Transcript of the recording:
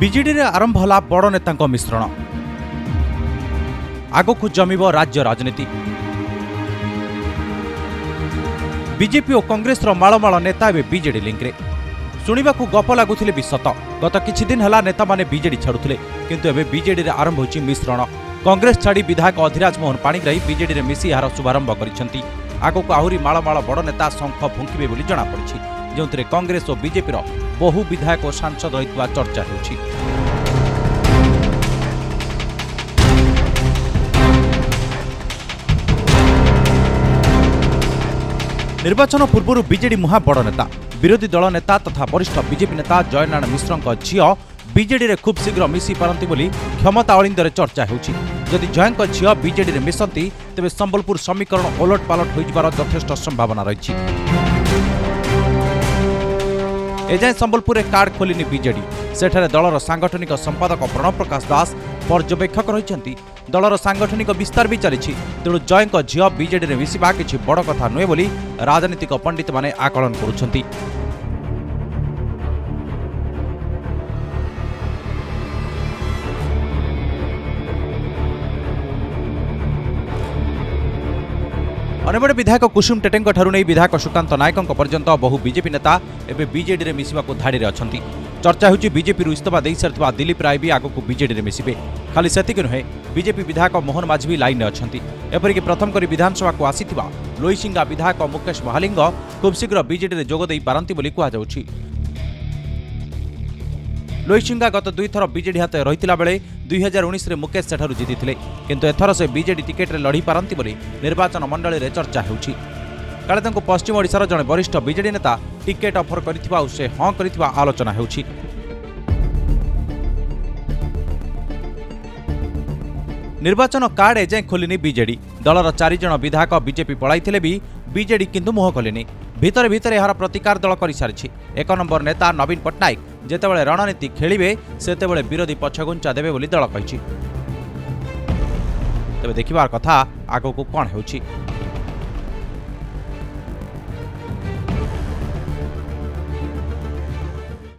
विजेडी रे आरंभ होला बड़ नेता मिश्रण। आगकु जमिब राज्य राजनीति। बीजेपी और कांग्रेस मालमाल नेता एवं बीजेडी लिंक्रे शुणा गप लगुले भी सत। गत किछि दिन हला नेता माने बीजेडी छाड़ुले किंतु एबे बीजेडी रे आरंभ होछि मिश्रण। कांग्रेस छाड़ी विधायक अधिराज मोहन पाणिग्राही बीजेडी रे मिसी यार शुभारंभ करिसेंती। आगकु आहुरी मालमाल बड़ नेता शंख फुंकिबे बोली जणा पड़िछि, जोंतरे कांग्रेस और बीजेपी रो बहु विधायक और सांसद रहितबा चर्चा होछि। निर्वाचन पूर्व बीजेडी मुहा बड़ नेता विरोधी दल नेता तथा वरिष्ठ बीजेपी नेता जयनारायण मिश्र झील बीजेडी रे खूब शीघ्र मिसी पारती बोली क्षमता अलिंदरे चर्चा होछि। जदि जयंक झील बीजेडी रे मिसंती तेबे संबलपुर समीकरण ओलट पालट होइबार यथेष्ट संभावना रहिछि। एजाए संबलपुर में कार्ड खोलिनी बीजेडी। सेठारे दलर सांगठनिक संपादक प्रणव प्रकाश दास पर्यवेक्षक रही। दलर सांगठनिक विस्तार भी चली, तेणु जयंक झील बीजेडी रे मिसिबा किछि बड़ कथा नुहे बोली राजनीतिक पंडित माने आकलन करुछंती। अनेबड़े विधायक कुसुम टेटेंक ठारू नहीं विधायक सुकांत नायक पर्यंत बहु बीजेपी नेता एवं बीजेडी रे मिसिबाकु धाड़ी रे अछंती। चर्चा होछि बीजेपी रु इस्तीफा देई सारिथिबा दिलीप राय भी आगकु बीजेडी रे मिसिबे। खाली सेतिक नुहे, बीजेपी विधायक मोहन माझी भी लाइन रे अछंती। एपरिक प्रथम करी विधानसभा को आसीथिबा लोईसिंगा विधायक मुकेश महालिंग खूब शीघ्र बीजेडी रे जोग देई पारंती बोली कुहा जाउछि। लोईसिंगा गत दुई थर बीजेडी हाथ रही बेले 2019 रे मुकेश सेठारु जीति, किंतु एथर से बीजेडी टिकेट रे लड़ी पारंती बोली निर्वाचन मंडली रे चर्चा होछि। काले तांको पश्चिम ओडिशार जणे वरिष्ठ बीजेडी नेता टिकेट ऑफर करिथिबा से हां करिथिबा आलोचना होछि। निर्वाचन कार्ड एजाए खोलिनी बीजेडी। दलर 4 जण विधायक बीजेपी पळाइथिले भी बीजेडी किंतु मुह खोलिनी। भितर भितर यार प्रतिकार दल कर सारी। 1 नंबर नेता नवीन पट्टनायक जेतेबेले रणनीति खेलिबे सेतेबेले विरोधी पछगुंचा देबे बोली दल कहिछि। तेबे देखिबार कथा आगकु कोन हेउछि।